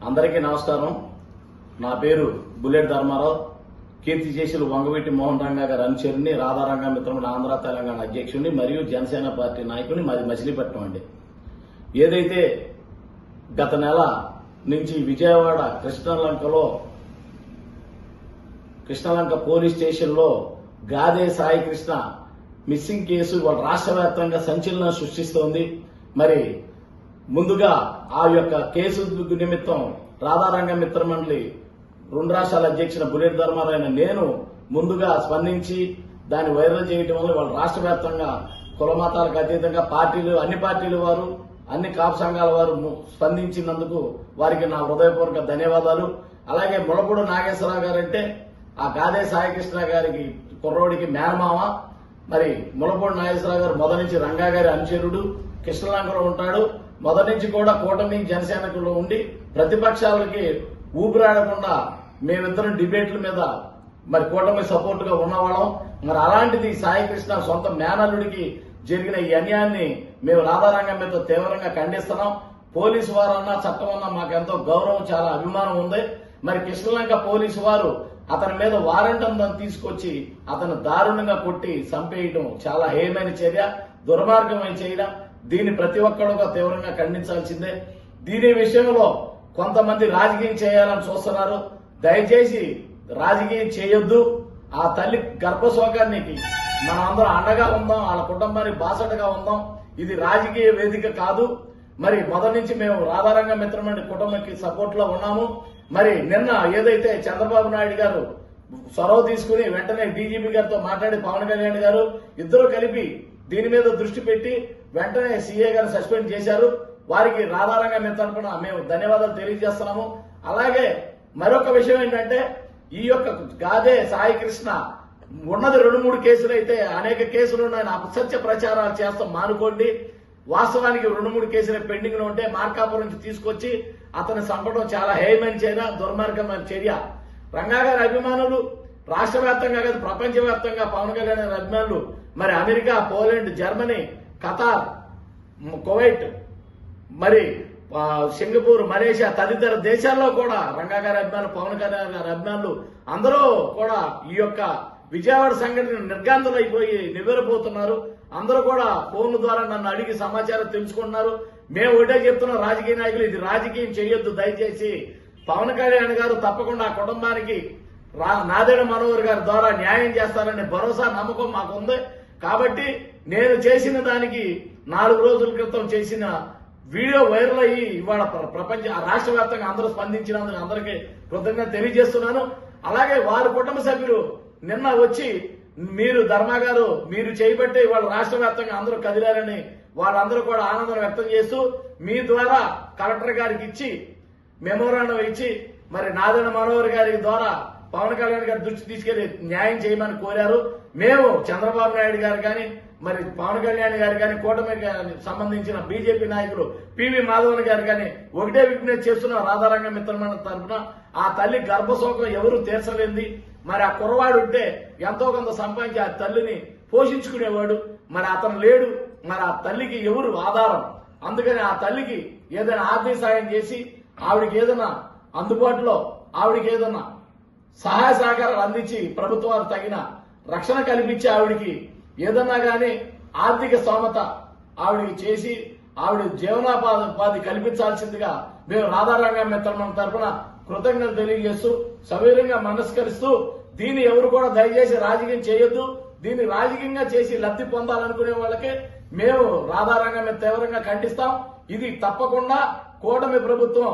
అందరికీ నమస్కారం. నా పేరు బుల్లెట్ ధర్మారావు. కీర్తిశేషులు వంగవీటి మోహన్ రంగా గారి అనుచరుని, రాధారంగ మిత్రముడు ఆంధ్ర తెలంగాణ అధ్యక్షుడిని మరియు జనసేన పార్టీ నాయకుడిని. మాది మచిలీపట్నం అండి. ఏదైతే గత నెల నుంచి విజయవాడ కృష్ణలంక పోలీస్ స్టేషన్లో గాదే సాయి కృష్ణ మిస్సింగ్ కేసు వాళ్ళ రాష్ట్ర వ్యాప్తంగా సంచలనం సృష్టిస్తోంది. మరి ముందుగా ఆ యొక్క కేసు నిమిత్తం రాధారంగ మిత్రమండలి 2 రాష్ట్రాల అధ్యక్షుడు బుల్లెట్ ధర్మారావు నేను ముందుగా స్పందించి దాన్ని వైరల్ చేయడం వల్ల వాళ్ళ రాష్ట్ర వ్యాప్తంగా కుల మతాలకు అతీతంగా అన్ని పార్టీల వారు, అన్ని కాపు సంఘాల వారు స్పందించినందుకు వారికి నా హృదయపూర్వక ధన్యవాదాలు. అలాగే ములపూడి నాగేశ్వరరావు గారంటే ఆ గాదే సాయికృష్ణ గారికి కుర్రోడికి మేనమామ. మరి ములపూడి నాగేశ్వరరావు గారు మొదటి నుంచి రంగా గారి అనుచరుడు, కృష్ణలంకలో ఉంటాడు. మొదటి నుంచి కూడా కూటమి జనసేనకులో ఉండి ప్రతిపక్షాలకి ఊపిరాడకుండా మేమిద్దరం డిబేట్ల మీద మరి కూటమి సపోర్ట్ గా ఉన్నవాళ్ళం. మరి అలాంటిది సాయికృష్ణ సొంత మేనల్లుడికి జరిగిన ఈ అన్యాయాన్ని మేము రాధారంగం మీద తీవ్రంగా ఖండిస్తున్నాం. పోలీసు వారన్నా చట్టం అన్నా మాకెంతో గౌరవం, చాలా అభిమానం ఉంది. మరి కృష్ణలంక పోలీసు వారు అతని మీద వారెంట్ అందని తీసుకొచ్చి అతను దారుణంగా కొట్టి చంపేయడం చాలా హేయమైన చర్య, దుర్మార్గమైన చర్య. దీన్ని ప్రతి ఒక్కరుగా తీవ్రంగా ఖండించాల్సిందే. దీని విషయంలో కొంతమంది రాజకీయం చేయాలని చూస్తున్నారు. దయచేసి రాజకీయం చేయొద్దు. ఆ తల్లి గర్భశోకానికి మనం అందరం అండగా ఉందాం, వాళ్ళ కుటుంబానికి బాసటగా ఉందాం. ఇది రాజకీయ వేదిక కాదు. మరి మొదటి నుంచి మేము రాధారంగ మిత్రమండలి కుటుంబానికి సపోర్ట్ లో ఉన్నాము. మరి నిన్న ఏదైతే చంద్రబాబు నాయుడు గారు చొరవ తీసుకుని వెంటనే డీజీపీ గారితో మాట్లాడి పవన్ కళ్యాణ్ గారు ఇద్దరు కలిపి దీని మీద దృష్టి పెట్టి వెంటనే సీఏ గారు సస్పెండ్ చేశారు. వారికి రాధారంగ తరపున మేము ధన్యవాదాలు తెలియజేస్తున్నాము. అలాగే మరొక విషయం ఏంటంటే ఈ యొక్క గాదే సాయి కృష్ణ ఉన్నది 2-3 కేసులు అయితే అనేక కేసులు ఉన్నాయని అసత్య ప్రచారాలు చేస్తాం మానుకోండి. వాస్తవానికి 2-3 కేసులు పెండింగ్ లో ఉంటే మార్కాపురం నుంచి తీసుకొచ్చి అతన్ని చంపడం చాలా హేయమైన చర్య, దుర్మార్గమైన చర్య. రంగా గారి అభిమానులు రాష్ట్ర వ్యాప్తంగా కాదు ప్రపంచవ్యాప్తంగా పవన్ కళ్యాణ్ గారి అభిమానులు మరి America, Poland, Germany, Qatar, Kuwait, మరి సింగపూర్, మలేషియా తదితర దేశాల్లో కూడా రంగా గారి అభిమానులు, పవన్ కళ్యాణ్ గారి అభిమానులు అందరూ కూడా ఈ యొక్క విజయవాడ సంఘటన నిర్గాంతులైపోయి నివ్వెరపోతున్నారు. అందరూ కూడా ఫోన్ల ద్వారా నన్ను అడిగి సమాచారం తెలుసుకుంటున్నారు. మేము ఒకటే చెప్తున్నాం, రాజకీయ నాయకులు ఇది రాజకీయం చేయొద్దు. దయచేసి పవన్ కళ్యాణ్ గారు తప్పకుండా ఆ కుటుంబానికి నాదెండ్ల మనోహర్ గారి ద్వారా న్యాయం చేస్తారనే భరోసా, నమ్మకం మాకు ఉంది. కాబట్టి నేను చేసిన దానికి 4 రోజుల క్రితం చేసిన వీడియో వైరల్ అయ్యి ఇవాళ రాష్ట్ర వ్యాప్తంగా అందరూ స్పందించినందుకు అందరికీ కృతజ్ఞత తెలియజేస్తున్నాను. అలాగే వారి కుటుంబ సభ్యులు నిన్న వచ్చి మీరు ధర్మా గారు మీరు చేయబట్టే ఇవాళ రాష్ట్ర వ్యాప్తంగా అందరూ కదిలారని వాళ్ళందరూ కూడా ఆనందం వ్యక్తం చేస్తూ మీ ద్వారా కలెక్టర్ గారికి ఇచ్చి మెమోరాండం ఇచ్చి మరి నాదెండ్ల మనోహర్ గారి ద్వారా పవన్ కళ్యాణ్ గారి దృష్టి తీసుకెళ్లి న్యాయం చేయమని కోరారు. మేము చంద్రబాబు నాయుడు గారు కానీ మరి పవన్ కళ్యాణ్ గారు కానీ కూటమికి సంబంధించిన బీజేపీ నాయకులు పివి మాధవన్ గారు కానీ ఒకటే విజ్ఞప్తి చేస్తున్నాం రాధారంగ మిత్రమండలి తరఫున. ఆ తల్లి గర్భశోకం ఎవరు తీర్చలేంది. మరి ఆ కుర్రవాడు ఉంటే ఎంతో కొంత సంపాదించి ఆ తల్లిని పోషించుకునేవాడు. మరి అతను లేడు. మరి ఆ తల్లికి ఎవరు ఆధారం? అందుకని ఆ తల్లికి ఏదైనా ఆర్థిక సాయం చేసి ఆవిడికి ఏదైనా అందుబాటులో ఆవిడికి ఏదైనా సహాయ సహకారాలు అందించి ప్రభుత్వాలు తగిన రక్షణ కల్పించి ఆవిడికి ఏదన్నా గానీ ఆర్థిక స్తోమత ఆవిడికి చేసి ఆవిడ జీవనోపాధి కల్పించాల్సిందిగా మేము రాధారంగ మిత్రమండలి తరఫున కృతజ్ఞతలు తెలియజేస్తూ సవివరంగా మనస్కరిస్తూ దీన్ని ఎవరు కూడా దయచేసి రాజకీయం చేయొద్దు. దీన్ని రాజకీయంగా చేసి లబ్ధి పొందాలనుకునే వాళ్ళకే మేము రాధారంగం మీద తీవ్రంగా ఖండిస్తాం. ఇది తప్పకుండా కూటమి ప్రభుత్వం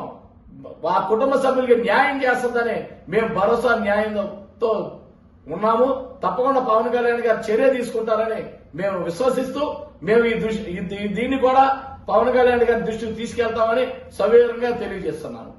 ఆ కుటుంబ సభ్యులకి న్యాయం చేస్తుందని మేము భరోసా న్యాయంతో ఉన్నాము. తప్పకుండా పవన్ కళ్యాణ్ గారు చర్య తీసుకుంటారని మేము విశ్వసిస్తూ మేము దీన్ని కూడా పవన్ కళ్యాణ్ గారి దృష్టికి తీసుకెళ్తామని సవివరంగా తెలియజేస్తున్నాను.